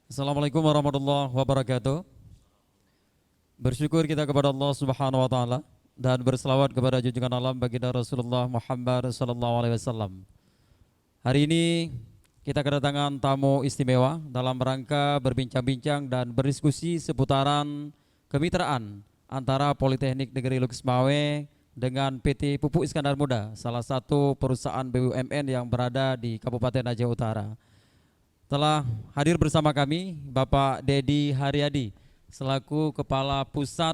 Assalamualaikum warahmatullahi wabarakatuh. Bersyukur kita kepada Allah Subhanahu wa taala dan berselawat kepada junjungan alam baginda Rasulullah Muhammad sallallahu alaihi wasallam. Hari ini kita kedatangan tamu istimewa dalam rangka berbincang-bincang dan berdiskusi seputaran kemitraan antara Politeknik Negeri Lukesmawe dengan PT Pupuk Iskandar Muda, salah satu perusahaan BUMN yang berada di Kabupaten Aceh Utara. Telah hadir bersama kami Bapak Dedi Haryadi selaku Kepala Pusat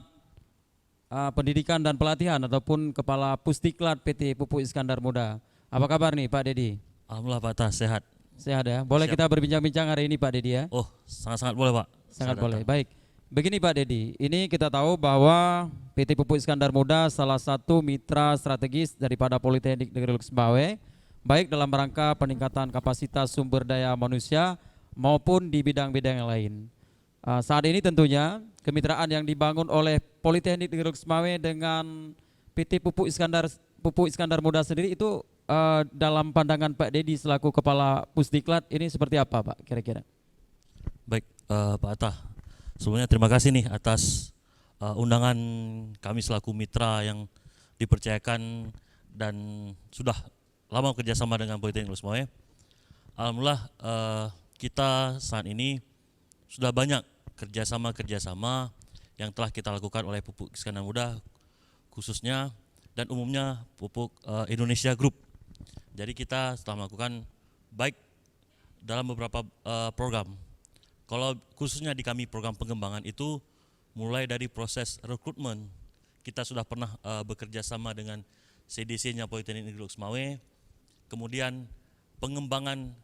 Pendidikan dan Pelatihan ataupun Kepala Pusdiklat PT Pupuk Iskandar Muda. Apa kabar nih Pak Dedi? Alhamdulillah Pak Tah, sehat. Sehat ya? Boleh Siap. kita berbincang-bincang hari ini Pak Dedi ya? Oh, sangat-sangat boleh Pak. Sangat Saya boleh. datang. Baik. Begini Pak Dedi, ini kita tahu bahwa PT Pupuk Iskandar Muda salah satu mitra strategis daripada Politeknik Negeri Lukesmawe, baik dalam rangka peningkatan kapasitas sumber daya manusia maupun di bidang-bidang yang lain. Saat ini tentunya kemitraan yang dibangun oleh Politeknik Negeri Lukesmawe dengan PT Pupuk Iskandar Muda sendiri itu dalam pandangan Pak Dedi selaku Kepala Pusdiklat ini seperti apa Pak kira-kira? Baik, Pak Tah. Sebelumnya terima kasih nih atas undangan kami selaku mitra yang dipercayakan dan sudah lama kerjasama dengan Politeknik Lukesmawe. Alhamdulillah kita saat ini sudah banyak kerjasama yang telah kita lakukan oleh Pupuk Iskandar Muda khususnya dan umumnya Pupuk Indonesia Group. Jadi kita telah melakukan baik dalam beberapa program. Kalau khususnya di kami program pengembangan itu mulai dari proses rekrutmen, kita sudah pernah bekerja sama dengan CDC-nya Politeknik Negeri Lukesmawe, kemudian pengembangan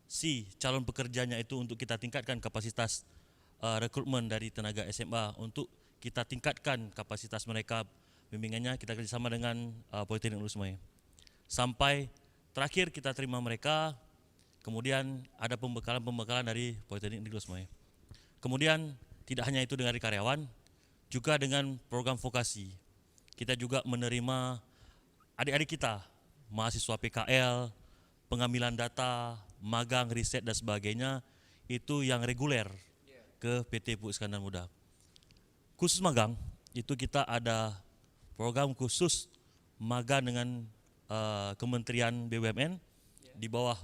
si calon pekerjanya itu untuk kita tingkatkan kapasitas rekrutmen dari tenaga SMA untuk kita tingkatkan kapasitas mereka bimbingannya, kita kerjasama dengan Politeknik Lukesmawe. Sampai terakhir kita terima mereka. Kemudian ada pembekalan dari Politeknik Negeri Lukesmawe. Kemudian tidak hanya itu dengan karyawan, juga dengan program vokasi. Kita juga menerima adik-adik kita, mahasiswa PKL, pengambilan data, magang, riset dan sebagainya, itu yang reguler ke PT Pupuk Iskandar Muda. Khusus magang, itu kita ada program khusus magang dengan Kementerian BUMN di bawah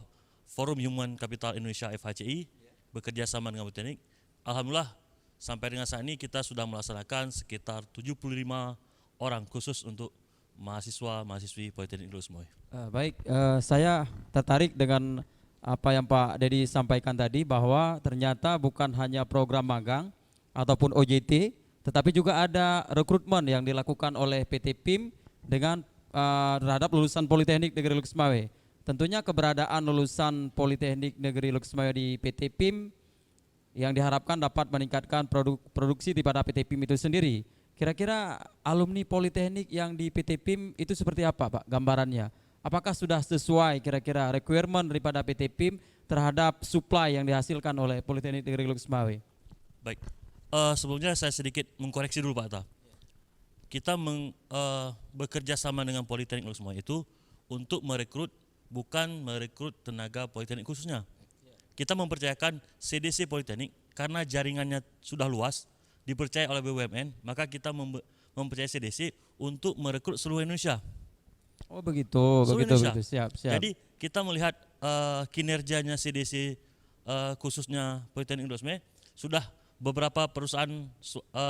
Forum Human Capital Indonesia FHCI bekerja sama dengan Politeknik. Alhamdulillah sampai dengan saat ini kita sudah melaksanakan sekitar 75 orang khusus untuk mahasiswa-mahasiswi Politeknik Lukesmawe. Baik, saya tertarik dengan apa yang Pak Dedi sampaikan tadi bahwa ternyata bukan hanya program magang ataupun OJT, tetapi juga ada rekrutmen yang dilakukan oleh PT PIM dengan terhadap lulusan Politeknik Negeri Lukesmawe. Tentunya keberadaan lulusan Politeknik Negeri Lukesmawe di PT PIM yang diharapkan dapat meningkatkan produksi daripada PT PIM itu sendiri. Kira-kira alumni Politeknik yang di PT PIM itu seperti apa Pak gambarannya? Apakah sudah sesuai kira-kira requirement daripada PT PIM terhadap supply yang dihasilkan oleh Politeknik Negeri Lukesmawe? Baik, sebelumnya saya sedikit mengkoreksi dulu Pak Atta. Kita bekerja sama dengan Politeknik Lukesmawe itu untuk merekrut, bukan merekrut tenaga Politeknik khususnya. Kita mempercayakan CDC Politeknik karena jaringannya sudah luas, dipercaya oleh BUMN, maka kita mempercayai CDC untuk merekrut seluruh Indonesia. Oh begitu, Seluruh begitu, Indonesia. begitu, siap, siap. Jadi kita melihat kinerjanya CDC khususnya Politeknik Lukesmawe, sudah beberapa perusahaan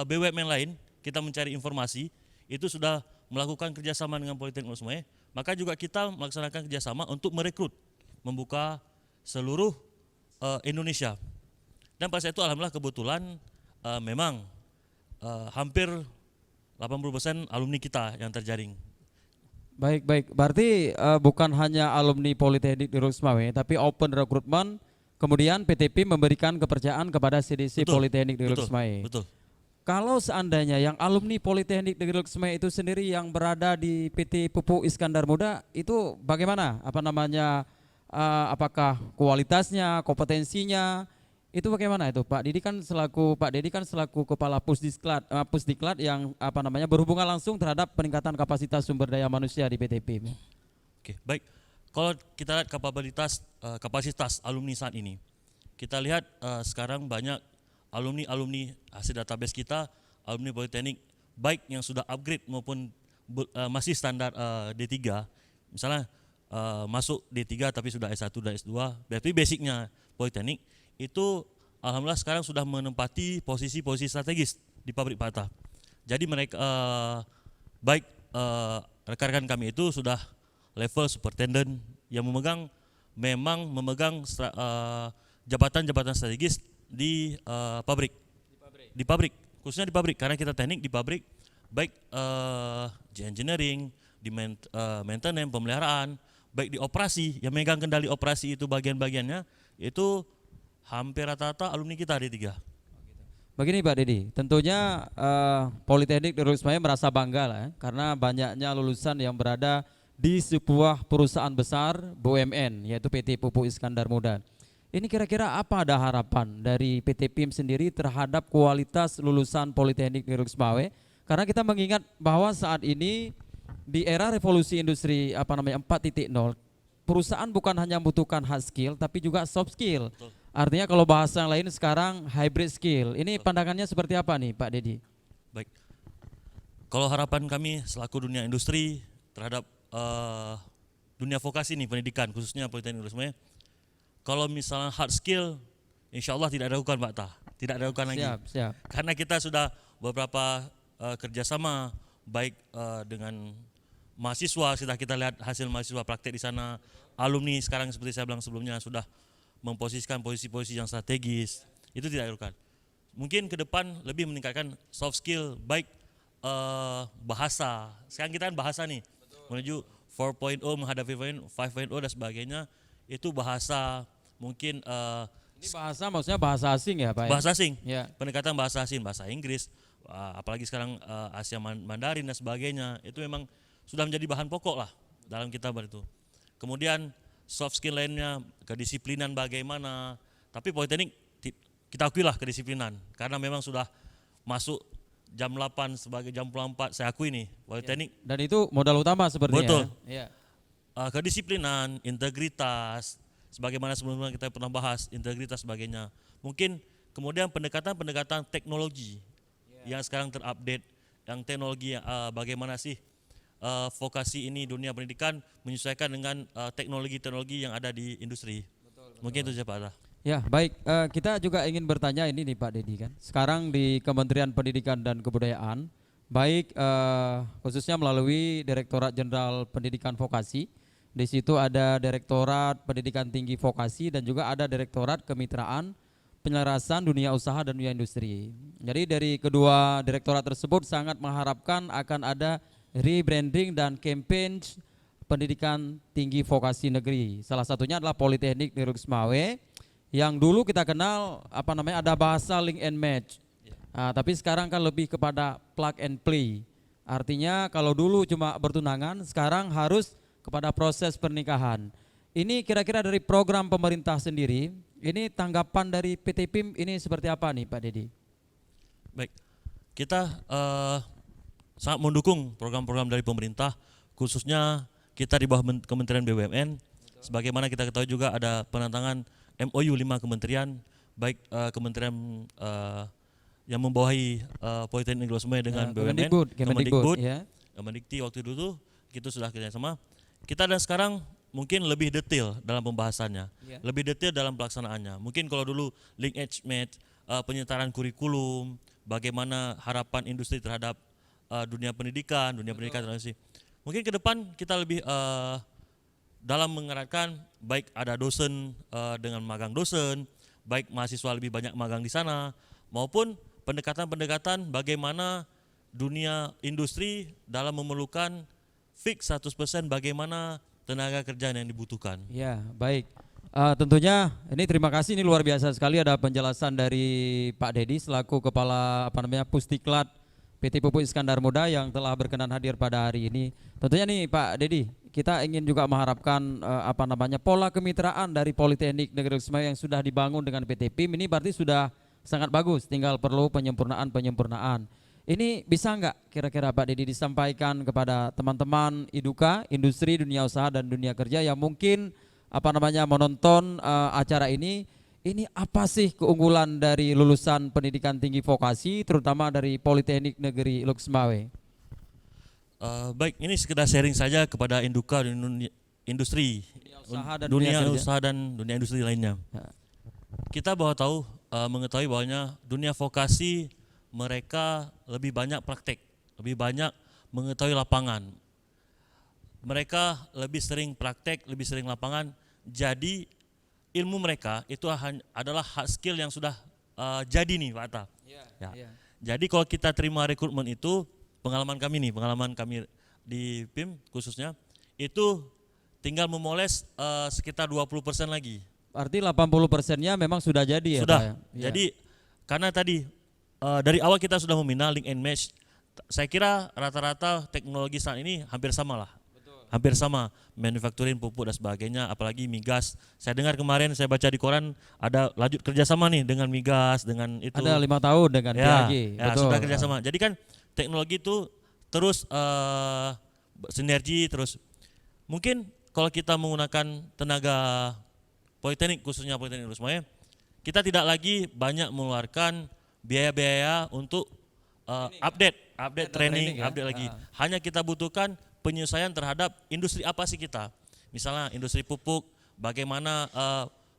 BUMN lain kita mencari informasi itu sudah melakukan kerjasama dengan Politeknik Lukesmawe, maka juga kita melaksanakan kerjasama untuk merekrut, membuka seluruh Indonesia. Dan pada saat itu alhamdulillah kebetulan memang hampir 80% alumni kita yang terjaring. Baik, baik. Berarti bukan hanya alumni Politeknik di Lukesmawe, tapi open recruitment. Kemudian PT PIM memberikan kepercayaan kepada CDC Betul, Politeknik di betul, Lukesmawe. betul. Kalau seandainya yang alumni Politeknik Negeri Lukesmawe itu sendiri yang berada di PT Pupuk Iskandar Muda itu bagaimana? Apa namanya? Apakah kualitasnya, kompetensinya itu bagaimana itu Pak Dedi kan selaku kepala Pusdiklat yang apa namanya berhubungan langsung terhadap peningkatan kapasitas sumber daya manusia di PT PIM. Oke, baik. Kalau kita lihat kapasitas alumni saat ini, kita lihat sekarang banyak alumni hasil database kita, alumni Politeknik baik yang sudah upgrade maupun masih standar D3, misalnya masuk D3 tapi sudah S1 dan S2, berarti basicnya Politeknik itu alhamdulillah sekarang sudah menempati posisi-posisi strategis di pabrik Pata. Jadi mereka baik rekan-rekan kami itu sudah level superintendent yang memang memegang jabatan-jabatan strategis di pabrik. Di pabrik, khususnya di pabrik karena kita teknik di pabrik baik di engineering, di maintenance, pemeliharaan, baik di operasi, yang megang kendali operasi itu bagian-bagiannya itu hampir rata-rata alumni kita D3. Begini Pak Dedi, tentunya Politeknik Darul Ismail merasa bangga lah ya, karena banyaknya lulusan yang berada di sebuah perusahaan besar BUMN yaitu PT Pupuk Iskandar Muda. Ini kira-kira apa ada harapan dari PT PIM sendiri terhadap kualitas lulusan Politeknik Darul Ismail? Karena kita mengingat bahwa saat ini di era revolusi industri 4.0, perusahaan bukan hanya membutuhkan hard skill tapi juga soft skill. Betul. Artinya kalau bahasa yang lain sekarang hybrid skill. Ini pandangannya seperti apa nih Pak Dedi? Baik, kalau harapan kami selaku dunia industri terhadap dunia vokasi nih pendidikan khususnya Politeknik Darul Ismail, kalau misalnya hard skill, insya Allah tidak diragukan Pak Tah, tidak diragukan lagi. Siap. Karena kita sudah beberapa kerjasama baik dengan mahasiswa, sudah kita lihat hasil mahasiswa praktek di sana, alumni sekarang seperti saya bilang sebelumnya sudah memposisikan posisi-posisi yang strategis, itu tidak diragukan. Mungkin ke depan lebih meningkatkan soft skill, baik bahasa. Sekarang kita kan bahasa nih, menuju 4.0 menghadapi 5.0 dan sebagainya, itu bahasa mungkin Ini bahasa maksudnya bahasa asing ya Pak? bahasa asing, Ya. pendekatan bahasa asing, bahasa Inggris, apalagi sekarang Asia Mandarin dan sebagainya, itu memang sudah menjadi bahan pokok lah dalam kita itu. Kemudian soft skill lainnya, kedisiplinan bagaimana, tapi Politeknik kita akuilah kedisiplinan, karena memang sudah masuk jam 8 sebagai jam pulang 4, saya akui nih, Politeknik. Ya. Dan itu modal utama sepertinya. Betul. Ya. Kedisiplinan, integritas, sebagaimana sebelumnya kita pernah bahas, integritas sebagainya. Mungkin kemudian pendekatan teknologi yang sekarang terupdate, yang teknologi bagaimana sih vokasi ini dunia pendidikan menyesuaikan dengan teknologi-teknologi yang ada di industri. Mungkin itu saja Pak Arta. Ya baik, kita juga ingin bertanya ini nih Pak Dedi kan. Sekarang di Kementerian Pendidikan dan Kebudayaan, baik khususnya melalui Direktorat Jenderal Pendidikan Vokasi, di situ ada Direktorat Pendidikan Tinggi Vokasi dan juga ada Direktorat Kemitraan Penyelarasan Dunia Usaha dan Dunia Industri. Jadi dari kedua direktorat tersebut sangat mengharapkan akan ada rebranding dan campaign pendidikan tinggi vokasi negeri. Salah satunya adalah Politeknik Darul Ismail yang dulu kita kenal ada bahasa link and match. Tapi sekarang kan lebih kepada plug and play. Artinya kalau dulu cuma bertunangan, sekarang harus kepada proses pernikahan. Ini kira-kira dari program pemerintah sendiri, ini tanggapan dari PT PIM ini seperti apa nih Pak Dedi? Baik, kita sangat mendukung program-program dari pemerintah, khususnya kita di bawah Kementerian BUMN. Sebagaimana kita ketahui juga ada penantangan MOU 5 kementerian, baik kementerian yang membawahi Politeknik Darul Ismail dengan BUMN, Kemendikbud, ya. Kemendikti waktu dulu kita sudah kerjasama. Kita dan sekarang mungkin lebih detail dalam pembahasannya, lebih detail dalam pelaksanaannya. Mungkin kalau dulu link edge match, penyetaraan kurikulum, bagaimana harapan industri terhadap dunia pendidikan teknologi. Mungkin ke depan kita lebih dalam mengeratkan baik ada dosen dengan magang dosen, baik mahasiswa lebih banyak magang di sana, maupun pendekatan-pendekatan bagaimana dunia industri dalam memerlukan fix 100% bagaimana tenaga kerja yang dibutuhkan. Ya, baik. Tentunya ini terima kasih, ini luar biasa sekali ada penjelasan dari Pak Dedi selaku Kepala Pusdiklat PT Pupuk Iskandar Muda yang telah berkenan hadir pada hari ini. Tentunya nih Pak Dedi, kita ingin juga mengharapkan pola kemitraan dari Politeknik Negeri Ismail yang sudah dibangun dengan PT PIM ini berarti sudah sangat bagus, tinggal perlu penyempurnaan. Ini bisa nggak kira-kira Pak Dedi disampaikan kepada teman-teman IDUKA, industri, dunia usaha dan dunia kerja yang mungkin menonton acara ini Ini apa sih keunggulan dari lulusan pendidikan tinggi vokasi, terutama dari Politeknik Negeri Lhokseumawe? Baik, ini sekedar sharing saja kepada induka dan industri, Usaha dan dunia kerja. usaha dan dunia industri lainnya. Ya. Kita mengetahui bahwanya dunia vokasi mereka lebih banyak praktek, lebih banyak mengetahui lapangan. Mereka lebih sering praktek, lebih sering lapangan. Jadi ilmu mereka itu adalah hard skill yang sudah jadi nih Pak Atta. Ya. Jadi kalau kita terima rekrutmen itu, pengalaman kami di PIM khususnya, itu tinggal memoles sekitar 20% lagi. Arti 80%-nya memang sudah jadi ya Sudah. Pak? Ya. Jadi karena tadi dari awal kita sudah membina link and match. Saya kira rata-rata teknologi saat ini hampir sama lah. Hampir sama, manufacturing, pupuk dan sebagainya, apalagi migas. Saya dengar kemarin, saya baca di koran ada lanjut kerjasama nih dengan migas, dengan itu. Ada 5 tahun dengan Ya, PAG. ya sudah kerjasama. Jadi kan teknologi itu terus sinergi terus. Mungkin kalau kita menggunakan tenaga politeknik, khususnya Politeknik Lhokseumawe, kita tidak lagi banyak mengeluarkan biaya-biaya untuk update training, ya. update lagi. Hanya kita butuhkan penyesuaian terhadap industri apa sih kita. Misalnya industri pupuk, bagaimana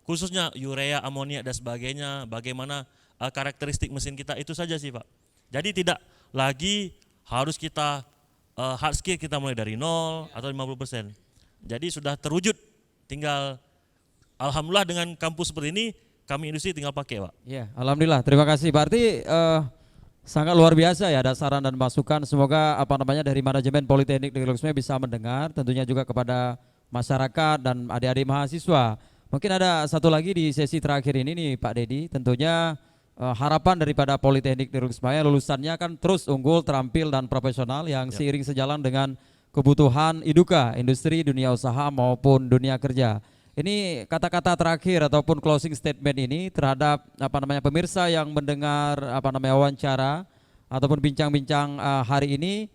khususnya urea, amonia dan sebagainya, bagaimana karakteristik mesin kita, itu saja sih Pak. Jadi tidak lagi harus kita hard skill kita mulai dari 0 atau 50%. Jadi sudah terwujud, tinggal alhamdulillah dengan kampus seperti ini kami industri tinggal pakai Pak. Ya, alhamdulillah. Terima kasih. Berarti sangat luar biasa ya ada saran dan masukan. Semoga dari manajemen Politeknik Negeri Lhokseumawe bisa mendengar, tentunya juga kepada masyarakat dan adik-adik mahasiswa. Mungkin ada satu lagi di sesi terakhir ini nih Pak Dedi, tentunya harapan daripada Politeknik Negeri Lhokseumawe lulusannya kan terus unggul, terampil dan profesional yang seiring sejalan dengan kebutuhan IDUKA, industri, dunia usaha maupun dunia kerja. Ini kata-kata terakhir ataupun closing statement ini terhadap pemirsa yang mendengar wawancara ataupun bincang-bincang hari ini,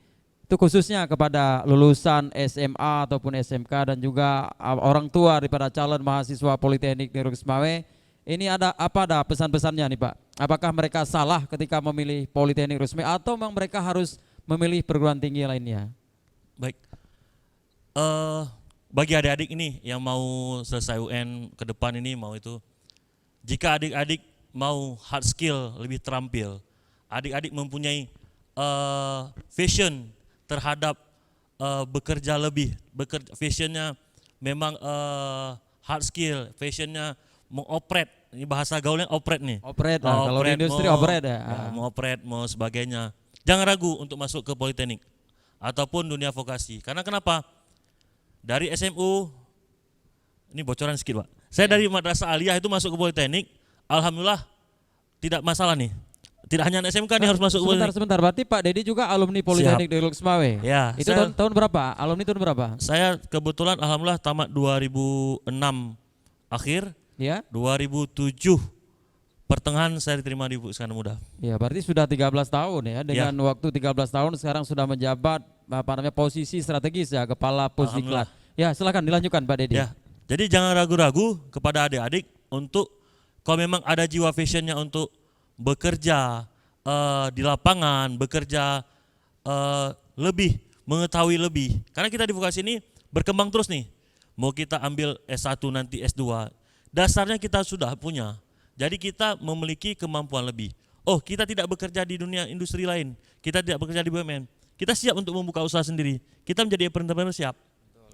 itu khususnya kepada lulusan SMA ataupun SMK dan juga orang tua daripada calon mahasiswa Politeknik Negeri Lhokseumawe. Ini ada pesan-pesannya nih Pak? Apakah mereka salah ketika memilih Politeknik Lhokseumawe atau memang mereka harus memilih perguruan tinggi lainnya? Baik. Bagi adik-adik ini yang mau selesai UN ke depan ini mau itu, jika adik-adik mau hard skill lebih terampil, adik-adik mempunyai fashion terhadap bekerja lebih, fashionnya memang hard skill, fashionnya mengopret, ini bahasa gaulnya opret nih. Opret lah, kalau di industri opret ya. Mau opret, mau sebagainya. Jangan ragu untuk masuk ke politeknik ataupun dunia vokasi. Karena kenapa? Dari SMU, ini bocoran sedikit Pak. Saya dari Madrasah Aliyah itu masuk ke Politeknik, alhamdulillah tidak masalah nih. Tidak hanya SMK nih harus masuk ke Politeknik. Sebentar, berarti Pak Dedi juga alumni Politeknik Negeri Lhokseumawe. Ya, itu tahun berapa? Alumni tahun berapa? Saya kebetulan alhamdulillah tamat 2006 akhir, ya. 2007 pertengahan saya diterima di Iskandar Muda. Ya, berarti sudah 13 tahun ya. Dengan waktu 13 tahun sekarang sudah menjabat posisi strategis ya, kepala Pusdiklat. Ya, silakan dilanjutkan Pak Dedi. Ya. Jadi jangan ragu-ragu kepada adik-adik untuk kalau memang ada jiwa fashionnya untuk bekerja di lapangan, bekerja lebih, mengetahui lebih. Karena kita di vokasi ini berkembang terus nih. Mau kita ambil S1 nanti S2, dasarnya kita sudah punya. Jadi kita memiliki kemampuan lebih. Oh, kita tidak bekerja di dunia industri lain, kita tidak bekerja di BUMN. Kita siap untuk membuka usaha sendiri. Kita menjadi entrepreneur siap.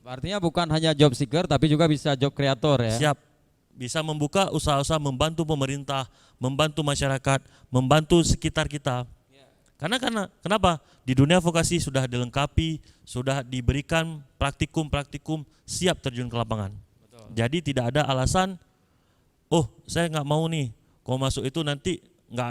Artinya bukan hanya job seeker tapi juga bisa job creator ya. Siap. Bisa membuka usaha-usaha, membantu pemerintah, membantu masyarakat, membantu sekitar kita. Karena kenapa? Di dunia vokasi sudah dilengkapi, sudah diberikan praktikum-praktikum siap terjun ke lapangan. Betul. Jadi tidak ada alasan, oh saya nggak mau nih, kalau masuk itu nanti nggak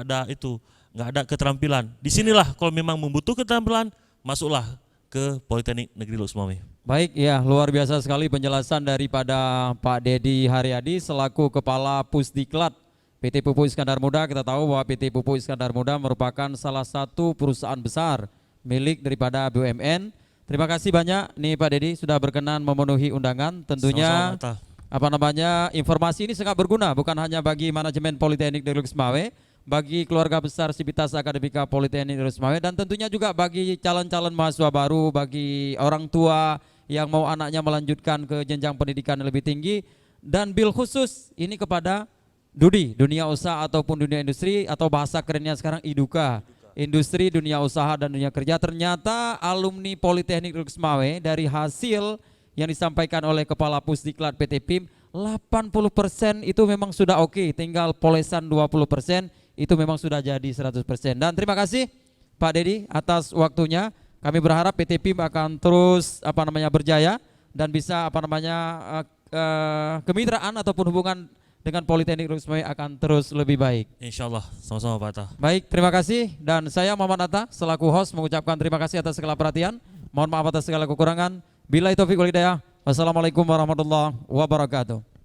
ada keterampilan. Disinilah kalau memang membutuhkan keterampilan, masuklah ke Politeknik Negeri Lhokseumawe. Baik ya, luar biasa sekali penjelasan daripada Pak Dedi Haryadi selaku Kepala Pusdiklat PT Pupuk Iskandar Muda. Kita tahu bahwa PT Pupuk Iskandar Muda merupakan salah satu perusahaan besar milik daripada BUMN. Terima kasih banyak nih Pak Dedi sudah berkenan memenuhi undangan. Tentunya Sama-sama, informasi ini sangat berguna bukan hanya bagi manajemen Politeknik Negeri Semawe, bagi keluarga besar Sivitas Akademika Politeknik Negeri Semawe, dan tentunya juga bagi calon-calon mahasiswa baru, bagi orang tua yang mau anaknya melanjutkan ke jenjang pendidikan yang lebih tinggi. Dan bil khusus ini kepada Dudi, dunia usaha ataupun dunia industri, atau bahasa kerennya sekarang IDUKA, industri, dunia usaha dan dunia kerja. Ternyata alumni Politeknik Negeri Semawe dari hasil yang disampaikan oleh Kepala Pusdiklat PT PIM, 80% itu memang sudah oke, tinggal polesan 20% itu memang sudah jadi 100%. Dan terima kasih Pak Dedi atas waktunya. Kami berharap PT PIM akan terus berjaya dan bisa kemitraan ataupun hubungan dengan Politeknik Negeri Semawe akan terus lebih baik. Insyaallah, sama-sama Pak Atta. Baik, terima kasih, dan saya Muhammad Atta selaku host mengucapkan terima kasih atas segala perhatian. Mohon maaf atas segala kekurangan. Billahi taufiq wal hidayah. Wassalamualaikum warahmatullahi wabarakatuh.